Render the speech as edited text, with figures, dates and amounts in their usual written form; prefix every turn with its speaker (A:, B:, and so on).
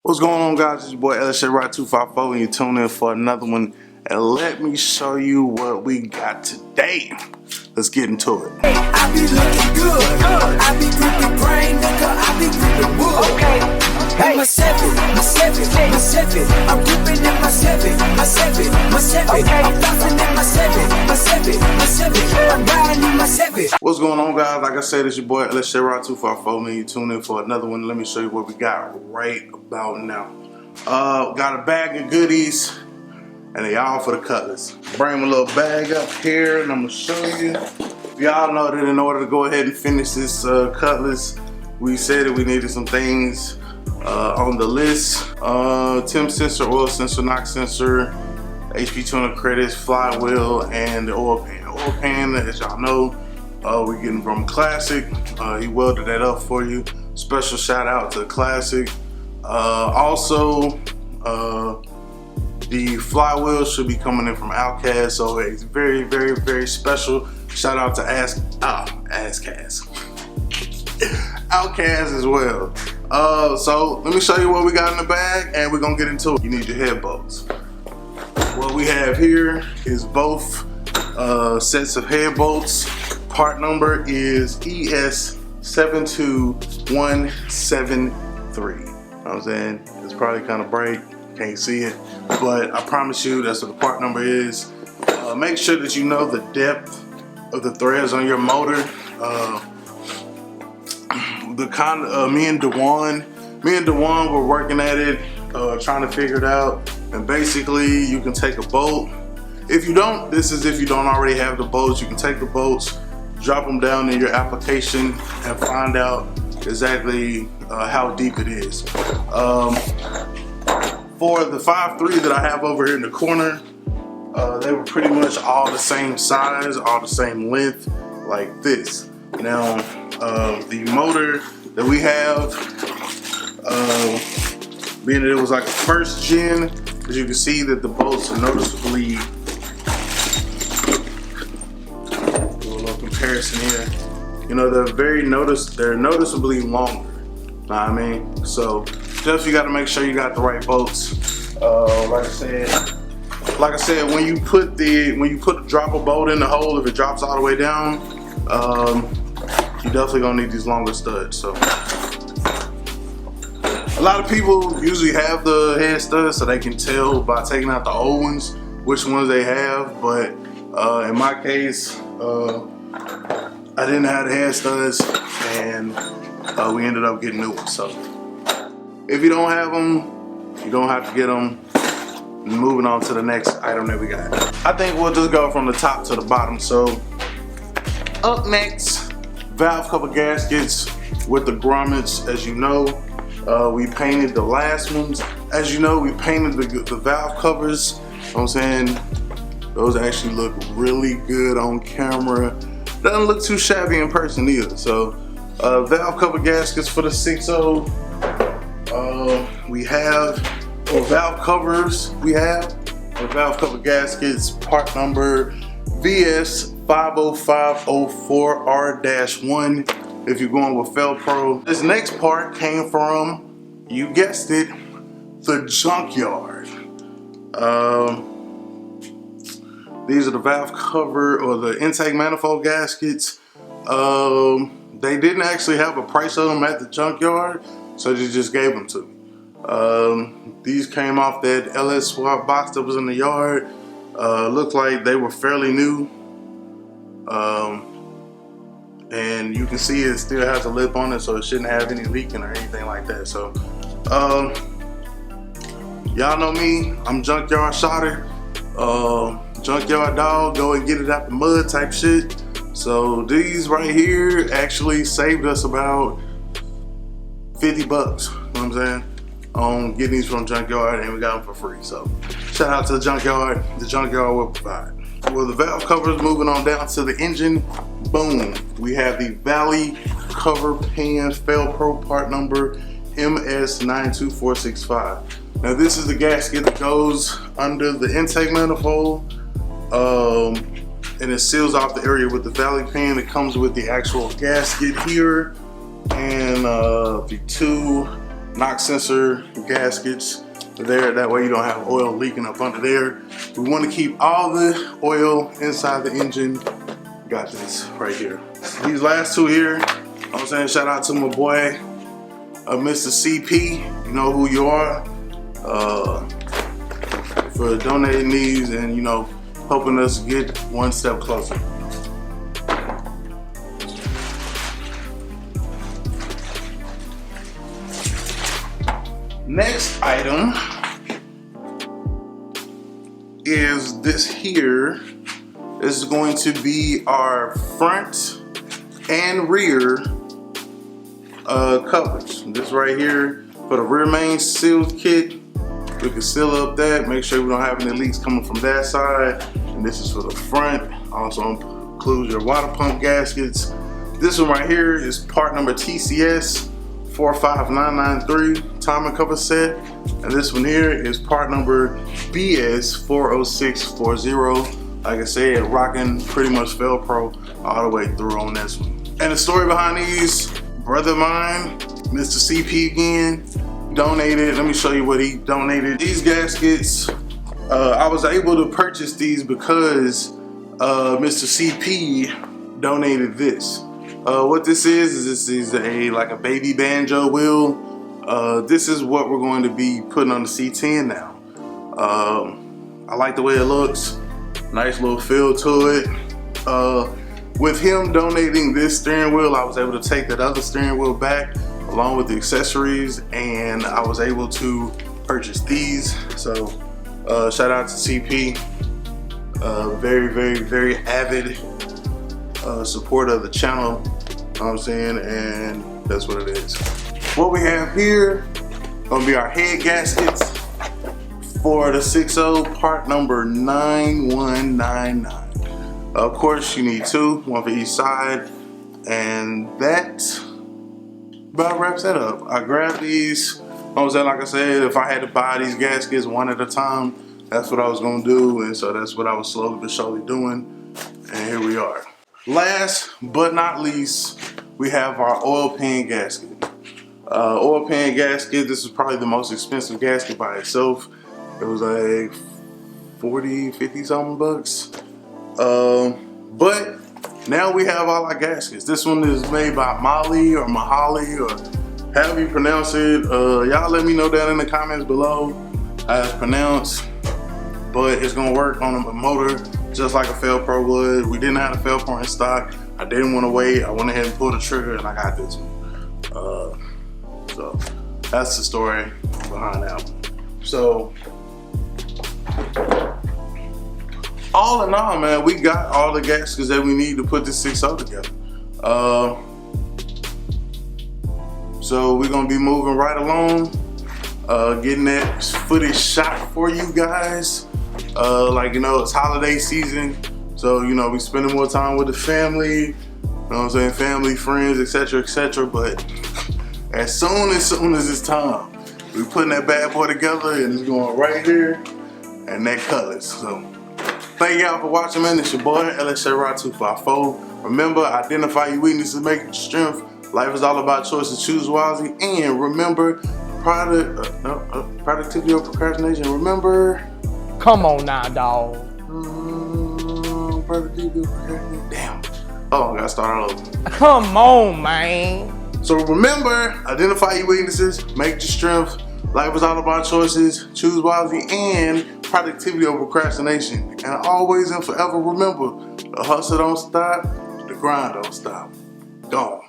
A: What's going on, guys? It's your boy LSJ254 and you're tuning in for another one. And let me show you what we got today. Let's get into it.
B: I be looking good. I be gripping brain, nigga. I be gripping wood. Okay. Hey, my seven. I'm gripping in my seven. Okay. I'm flossing in my seven. I'm riding in my seven.
A: What's going on, guys? Like I said, it's your boy LSJ254 and you're tuning in for another one. Let me show you what we got right about now. Got a bag of goodies. And they all for the Cutlass. Bring my little bag up here and I'm gonna show you. Y'all know that in order to go ahead and finish this Cutlass, we said that we needed some things on the list. Temp sensor, oil sensor, knock sensor, HP tuner credits, flywheel, and the oil pan. Oil pan, as y'all know, we're getting from Classic. He welded that up for you. Special shout out to Classic. Also, the flywheel should be coming in from Outcast, so a very, very, very special shout out to Outcast as well. So let me show you what we got in the bag, and we're gonna get into it. You need your head bolts. What we have here is both sets of head bolts. Part number is ES72173. You know what I'm saying? It's probably kind of bright. Can't see it, but I promise you that's what the part number is. Make sure that you know the depth of the threads on your motor. Me and Dewan were working at it, trying to figure it out. And basically, you can take a bolt. If you don't, this is if you don't already have the bolts. You can take the bolts, drop them down in your application, and find out exactly how deep it is. For the 5.3 that I have over here in the corner, they were pretty much all the same size, all the same length, like this. Now, the motor that we have, being that it was like a first gen, as you can see that the bolts are noticeably, do a little comparison here. You know, they're noticeably longer. Know what I mean? So just you got to make sure you got the right bolts. Like I said, when you put drop a bolt in the hole, if it drops all the way down, you definitely gonna need these longer studs. So a lot of people usually have the head studs so they can tell by taking out the old ones which ones they have. But in my case, I didn't have the head studs, and we ended up getting new ones. So if you don't have them, you don't have to get them. Moving on to the next item that we got. I think we'll just go from the top to the bottom. So up next, valve cover gaskets with the grommets. As you know, we painted the last ones. As you know, we painted the valve covers. You know what I'm saying? Those actually look really good on camera. Doesn't look too shabby in person either. So valve cover gaskets for the 6.0. We have valve covers. We have the valve cover gaskets, part number VS50504R-1 if you're going with Felpro. This next part came from, you guessed it, the junkyard. These are the valve cover or the intake manifold gaskets. They didn't actually have a price on them at the junkyard, so they just gave them to me. These came off that LS swap box that was in the yard. Looked like they were fairly new. And you can see it still has a lip on it, so it shouldn't have any leaking or anything like that. So, y'all know me, I'm junkyard shotter, junkyard dog, go and get it out the mud type shit. So these right here actually saved us about 50 bucks, you know what I'm saying? On getting these from junkyard, and we got them for free. So shout out to the junkyard will provide. Well, the valve covers, moving on down to the engine. Boom, we have the Valley cover pan Felpro part number MS92465. Now this is the gasket that goes under the intake manifold, and it seals off the area with the Valley pan. It comes with the actual gasket here and the two knock sensor gaskets there. That way you don't have oil leaking up under there. We want to keep all the oil inside the engine. Got this right here. These last two here, I'm saying shout out to my boy, Mr. CP. You know who you are, for donating these and, you know, helping us get one step closer. Next item is this here. This is going to be our front and rear coverage. This right here for the rear main sealed kit. We can seal up that, make sure we don't have any leaks coming from that side. And this is for the front. Also includes your water pump gaskets. This one right here is part number TCS 45993 timing cover set, and this one here is part number BS 40640. Like I said, rocking pretty much Velcro all the way through on this one. And the story behind these, brother of mine, Mr. CP again, donated. Let me show you what he donated. These gaskets, I was able to purchase these because Mr. CP donated this. What this is like a baby banjo wheel. This is what we're going to be putting on the C10 now. I like the way it looks. Nice little feel to it. With him donating this steering wheel, I was able to take that other steering wheel back along with the accessories, and I was able to purchase these. So shout out to CP. Very avid supporter of the channel. You know what I'm saying, and that's what it is. What we have here gonna be our head gaskets for the 6.0 part number 9199. Of course, you need two, one for each side, and that about wraps that up. I grabbed these. Like I said, if I had to buy these gaskets one at a time, that's what I was gonna do, and so that's what I was slowly but surely doing, and here we are. Last but not least, we have our oil pan gasket. Oil pan gasket, this is probably the most expensive gasket by itself. It was like 40, 50 something bucks. But now we have all our gaskets. This one is made by Molly or Mahali or however you pronounce it. Y'all let me know down in the comments below how it's pronounced. But it's gonna work on a motor just like a Velcro would. We didn't have a Velcro in stock. I didn't want to wait. I went ahead and pulled the trigger and I got this one. So that's the story behind that one. So all in all, man, we got all the gaskets that we need to put this 6.0 together. So we're gonna be moving right along, getting that footage shot for you guys. Like, you know, it's holiday season, so, you know, we spending more time with the family, you know what I'm saying, family, friends, etc., etc. But as soon as it's time, we putting that bad boy together, and it's going right here, and that Cutlass. So thank y'all for watching, man. It's your boy LSJ254. Remember, identify your weaknesses, make it your strength. Life is all about choices. Choose wisely, and remember, productivity or procrastination. Remember.
C: Come on now, dog.
A: Damn. Oh, I gotta start all over.
C: Come on, man.
A: So remember, identify your weaknesses, make your strength. Life is all about choices, choose wisely, and productivity over procrastination. And always and forever remember, the hustle don't stop, the grind don't stop. Gone.